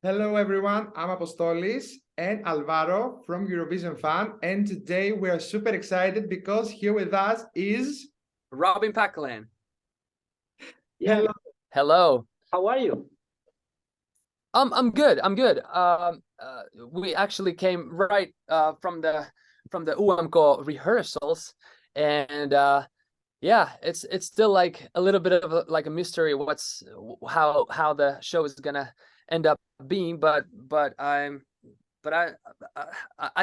Hello, everyone. I'm Apostolis and Alvaro from Eurovision Fun, and today we are super excited because here with us is Robin Packalen. Yeah. Hello. Hello. How are you? I'm good. I'm good. We actually came right from the UMK rehearsals, and yeah, it's still like a little bit of a mystery how the show is gonna end up being, but I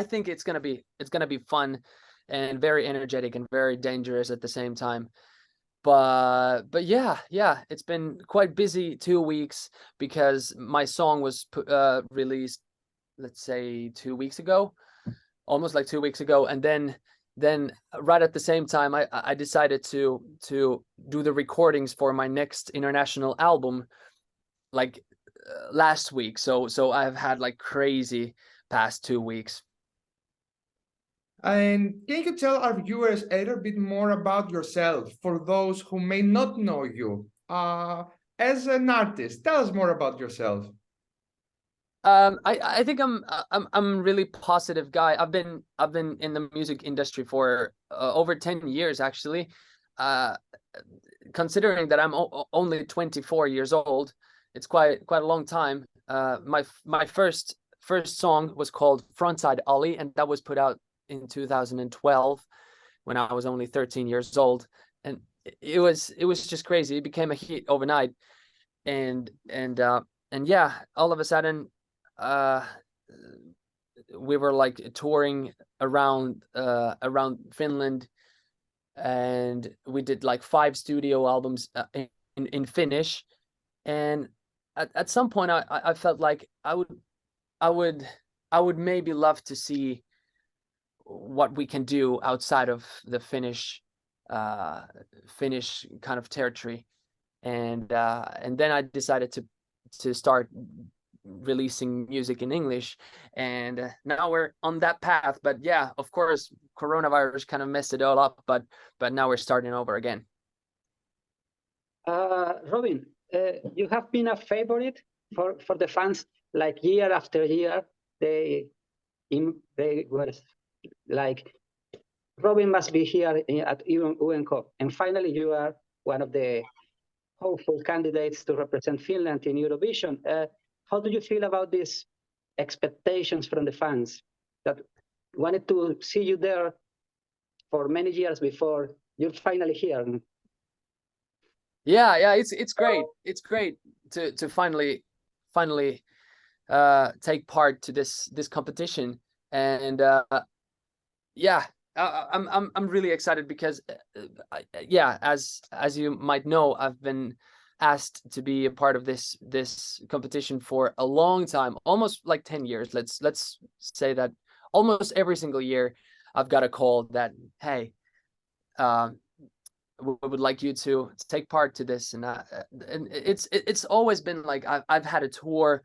think it's gonna be fun and very energetic and very dangerous at the same time. But yeah, it's been quite busy 2 weeks because my song was released, let's say 2 weeks ago, almost like 2 weeks ago, and then right at the same time I decided to do the recordings for my next international album, like last week. So I've had like crazy past 2 weeks. And can you tell our viewers a little bit more about yourself for those who may not know you? As an artist, tell us more about yourself. I think I'm really positive guy. I've been in the music industry for over 10 years actually. Considering that I'm only 24 years old, it's quite a long time. My first song was called Frontside Ollie, and that was put out in 2012 when I was only 13 years old, and it was just crazy. It became a hit overnight, and yeah, all of a sudden we were like touring around Finland, and we did like 5 studio albums in Finnish, and at some point I felt like I would maybe love to see what we can do outside of the Finnish kind of territory, and then I decided to start releasing music in English, and now we're on that path. But yeah, of course, coronavirus kind of messed it all up, but now we're starting over again. Robin, you have been a favorite for the fans, like year after year. They were like, Robin must be here at UMK, and finally you are one of the hopeful candidates to represent Finland in Eurovision. How do you feel about these expectations from the fans that wanted to see you there for many years before you're finally here? Yeah, it's great. It's great to finally take part to this competition, and yeah, I'm really excited because yeah, as you might know, I've been asked to be a part of this competition for a long time, almost like 10 years. Let's say that almost every single year I've got a call that, hey, we would like you to take part to this, and it's always been like I've had a tour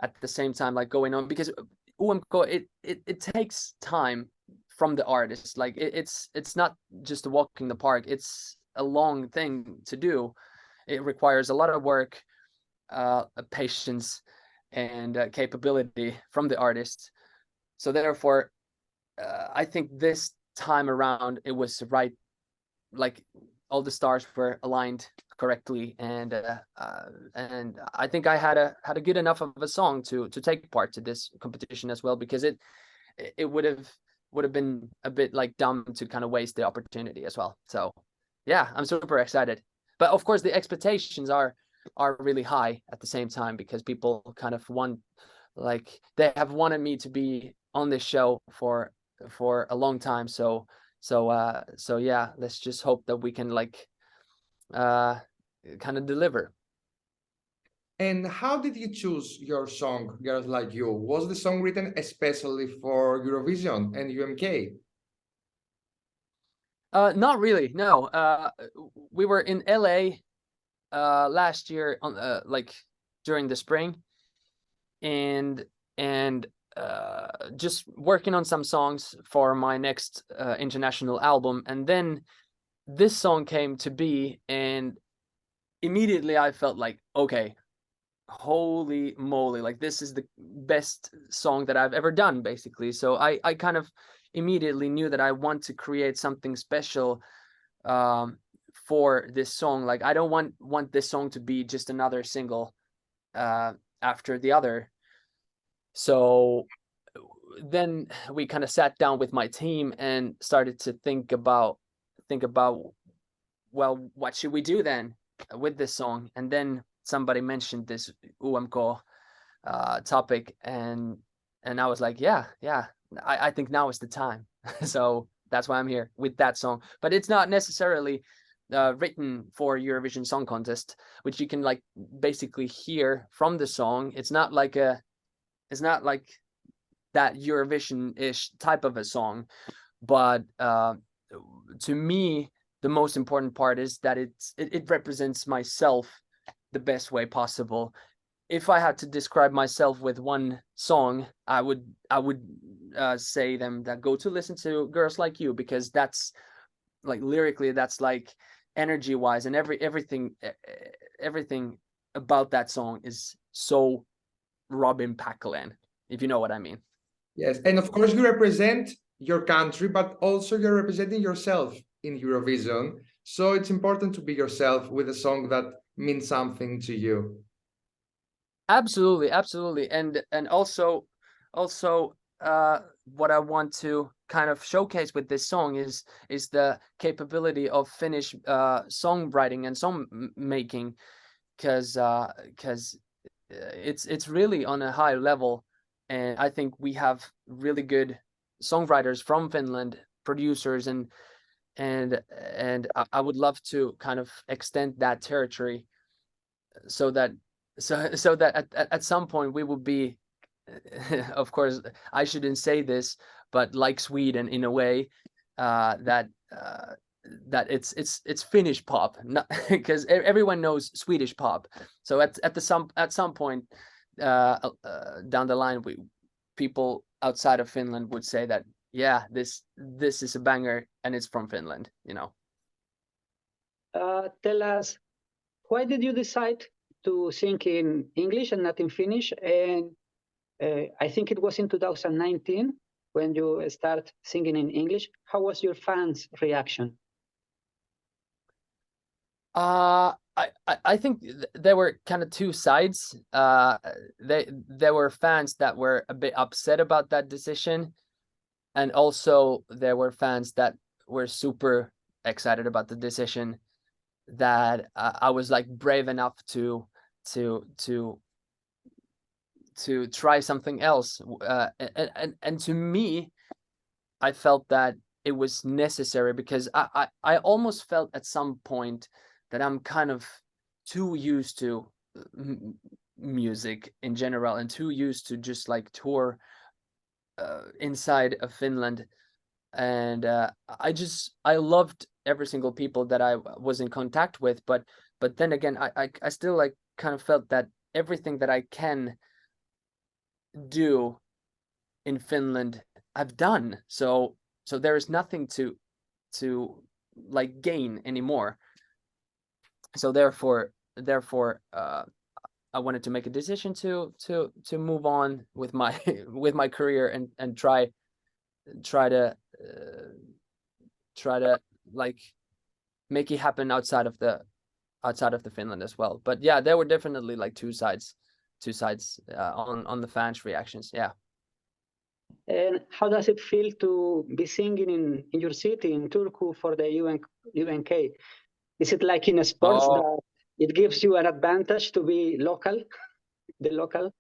at the same time, like going on, because UMK, it takes time from the artist. Like it's not just walking the park, it's a long thing to do. It requires a lot of work, patience, and capability from the artist. So therefore I think this time around it was right, like all the stars were aligned correctly, and I think I had a good enough of a song to take part to this competition as well, because it would have been a bit like dumb to kind of waste the opportunity as well. So yeah, I'm super excited, but of course the expectations are really high at the same time, because people kind of want, like, they have wanted me to be on this show for a long time. So yeah, let's just hope that we can like kind of deliver. And how did you choose your song, Girls Like You? Was the song written especially for Eurovision and UMK? Not really, no. We were in LA last year on like during the spring, and just working on some songs for my next international album, and then this song came to be, and immediately I felt like, okay, holy moly, like this is the best song that I've ever done, basically. So I kind of immediately knew that I want to create something special for this song. Like I don't want this song to be just another single after the other. So then we kind of sat down with my team and started to think about, well, what should we do then with this song? And then somebody mentioned this UMK topic, and I was like, yeah, I think now is the time. So that's why I'm here with that song. But it's not necessarily written for Eurovision Song Contest, which you can like basically hear from the song. It's not like that Eurovision-ish type of a song, but to me, the most important part is that it represents myself the best way possible. If I had to describe myself with one song, I would say them that go to listen to Girls Like You, because that's like lyrically, that's like energy wise, and everything about that song is so Robin Packalen, if you know what I mean. Yes, and of course you represent your country, but also you're representing yourself in Eurovision. So it's important to be yourself with a song that means something to you. Absolutely, and also what I want to kind of showcase with this song is the capability of Finnish songwriting and song making, because it's really on a high level, and I think we have really good songwriters from Finland, producers, and I would love to kind of extend that territory so that at some point we will be of course I shouldn't say this, but like Sweden in a way, that it's Finnish pop, not because everyone knows Swedish pop. So at some point down the line, people outside of Finland would say that, yeah, this is a banger and it's from Finland, you know. Tell us, why did you decide to sing in English and not in Finnish? And I think it was in 2019 when you start singing in English. How was your fans' reaction? I think there were kind of two sides. There were fans that were a bit upset about that decision, and also there were fans that were super excited about the decision, that I was like brave enough to try something else. And to me, I felt that it was necessary, because I almost felt at some point that I'm kind of too used to music in general, and too used to just like tour inside of Finland. And I loved every single people that I was in contact with, but then again, I still like kind of felt that everything that I can do in Finland I've done, so there is nothing to like gain anymore. So therefore I wanted to make a decision to move on with my with my career, and try to like make it happen outside of the Finland as well. But yeah, there were definitely like two sides on the fans' reactions. Yeah. And how does it feel to be singing in your city, in Turku, for the UMK? Is it like in a sports that it gives you an advantage to be local, the local?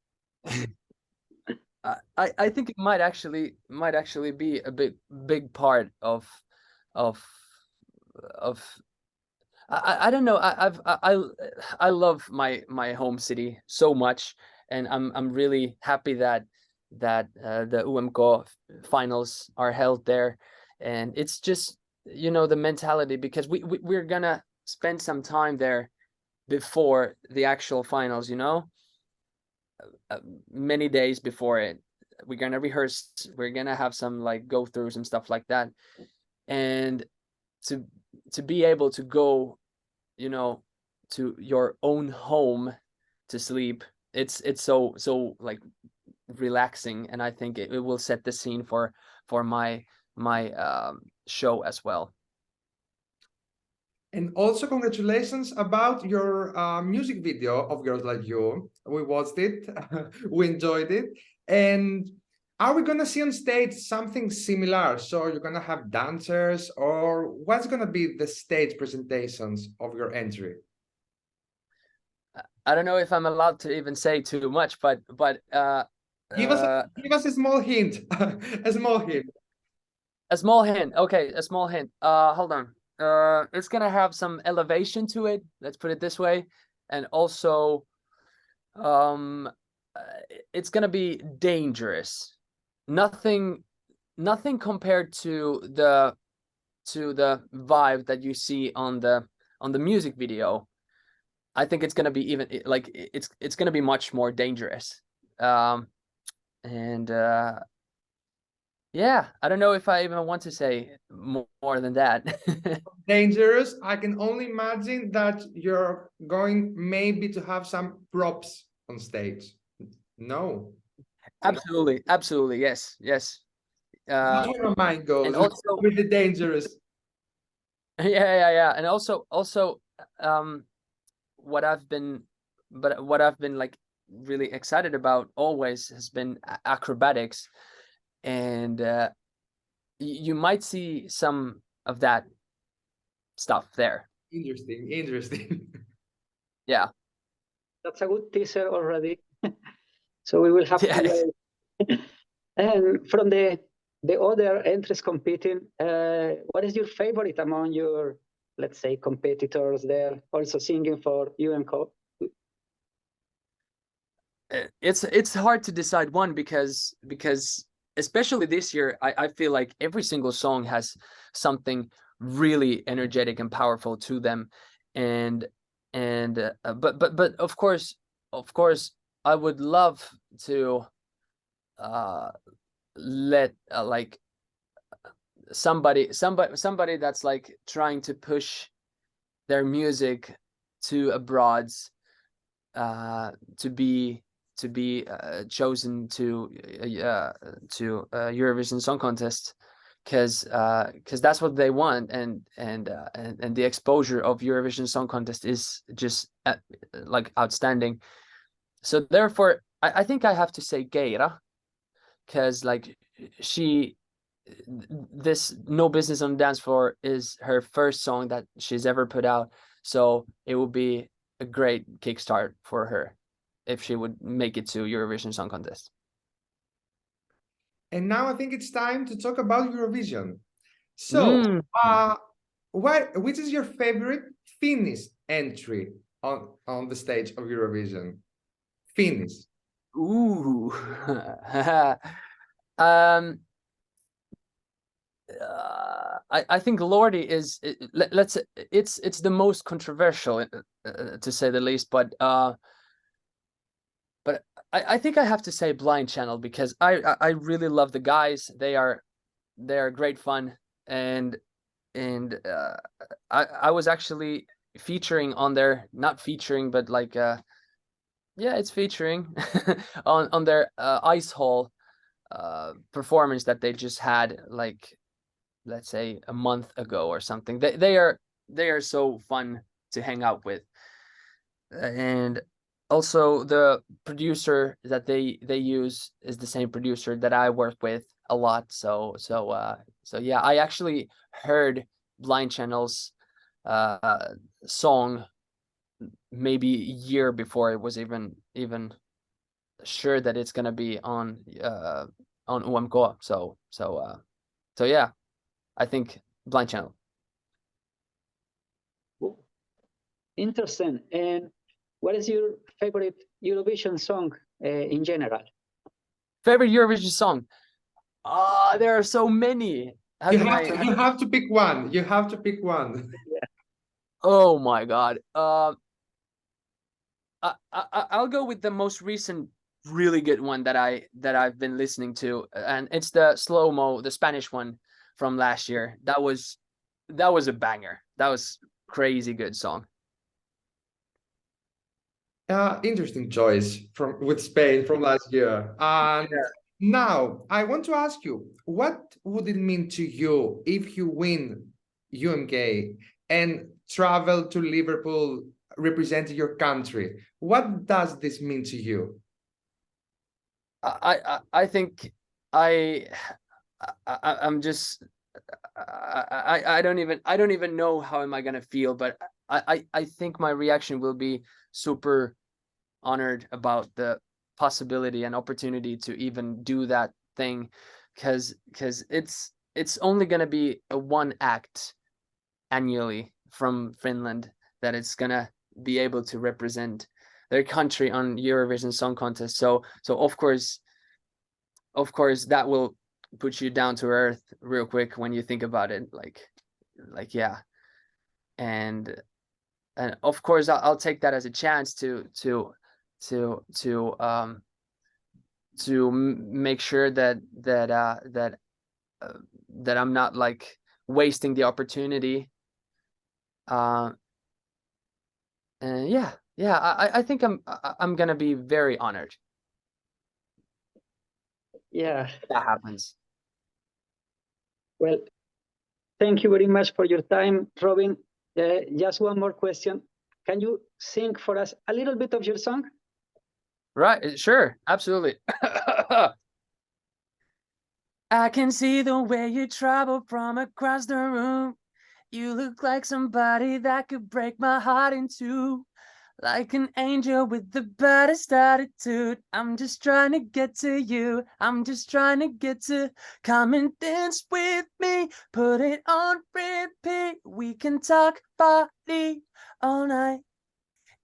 I think it might actually be a big part of I don't know. I love my home city so much, and I'm really happy that the UMK finals are held there, and it's just, you know, the mentality, because we're gonna spend some time there before the actual finals, you know, many days before it. We're gonna rehearse, we're gonna have some like go throughs and stuff like that, and to be able to go, you know, to your own home to sleep it's so like relaxing, and I think it will set the scene for my show as well. And also congratulations about your music video of Girls Like You. We watched it, we enjoyed it. And are we gonna see on stage something similar? So you're gonna have dancers, or what's gonna be the stage presentations of your entry? I don't know if I'm allowed to even say too much, but Give us a small hint. A small hint. A small hint. Okay, a small hint. Hold on. It's gonna have some elevation to it. Let's put it this way, and also, it's gonna be dangerous. Nothing compared to the vibe that you see on the music video. I think it's gonna be even like it's gonna be much more dangerous. And yeah, I don't know if I even want to say more than that. Dangerous. I can only imagine that you're going maybe to have some props on stage. No. Absolutely, yes. That's where my mind goes. And also with the dangerous. yeah, and also what I've been like really excited about always has been acrobatics, and you might see some of that stuff there. Interesting. Yeah, that's a good teaser already. So we will have to wait. And from the other entries competing, what is your favorite among your, let's say, competitors there also singing for UMK? It's hard to decide one, because especially this year, I feel like every single song has something really energetic and powerful to them, and but of course I would love to let like somebody that's like trying to push their music to abroad to be chosen to Eurovision Song Contest, because that's what they want, and the exposure of Eurovision Song Contest is just like outstanding. So therefore, I think I have to say Geira, because like this No Business on the Dance Floor is her first song that she's ever put out, so it will be a great kickstart for her if she would make it to Eurovision Song Contest. And now I think it's time to talk about Eurovision. So, which is your favorite Finnish entry on the stage of Eurovision? Finnish. Ooh. I think Lordi is it's the most controversial, to say the least, but I think I have to say Blind Channel, because I really love the guys. They are great fun, and I was actually featuring on their, not featuring, but like yeah, it's featuring on their ice hall performance that they just had, like, let's say a month ago or something. They are so fun to hang out with, and also the producer that they use is the same producer that I work with a lot. So yeah, I actually heard Blind Channel's song maybe a year before it was even sure that it's gonna be on UMK. So yeah, I think Blind Channel. Interesting. And what is your favorite Eurovision song in general? Favorite Eurovision song? There are so many. You have to pick one. You have to pick one. Yeah. Oh my God. I'll go with the most recent really good one that I've been listening to, and it's the Slow Mo, the Spanish one from last year. That was a banger. That was crazy good song. Interesting choice with Spain from last year. And Yeah. now I want to ask you, what would it mean to you if you win UMK and travel to Liverpool representing your country? What does this mean to you? I think I'm just I don't even know how am I gonna feel, but I think my reaction will be super honored about the possibility and opportunity to even do that thing, because it's only gonna be a one act annually from Finland that it's gonna be able to represent their country on Eurovision Song Contest. So of course that will put you down to earth real quick when you think about it. Like yeah, and of course I'll take that as a chance to make sure that I'm not like wasting the opportunity. And yeah, I think I'm gonna be very honored. Yeah. That happens. Well, thank you very much for your time, Robin. Just one more question. Can you sing for us a little bit of your song? Right, sure, absolutely. I can see the way you travel from across the room. You look like somebody that could break my heart in two. Like an angel with the baddest attitude. I'm just trying to get to you. I'm just trying to get to come and dance with me. Put it on repeat. We can talk body all night.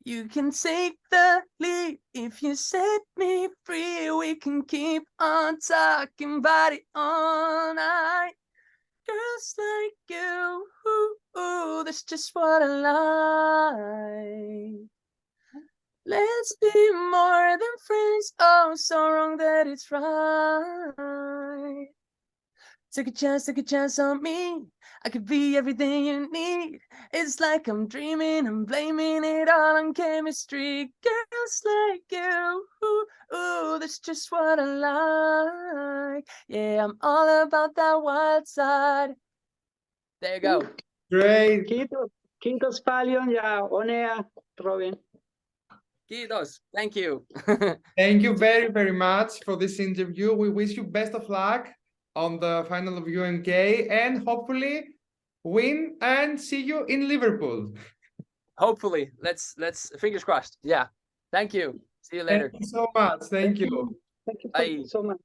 You can take the lead. If you set me free, we can keep on talking body all night. Girls like you, ooh, that's just what I like. Let's be more than friends. Oh, so wrong that it's right. Take a chance on me. I could be everything you need. It's like I'm dreaming, I'm blaming it all on chemistry. Girls like you, ooh, that's just what I like. Yeah, I'm all about that wild side. There you go. Great. Kiitos paljon ja onnea, Robin. Kiitos. Thank you. Thank you very, very much for this interview. We wish you best of luck on the final of UMK and hopefully win and see you in Liverpool. Hopefully. Let's fingers crossed. Yeah. Thank you. See you later. Thank you so much. Thank you. Thank you Bye. so much.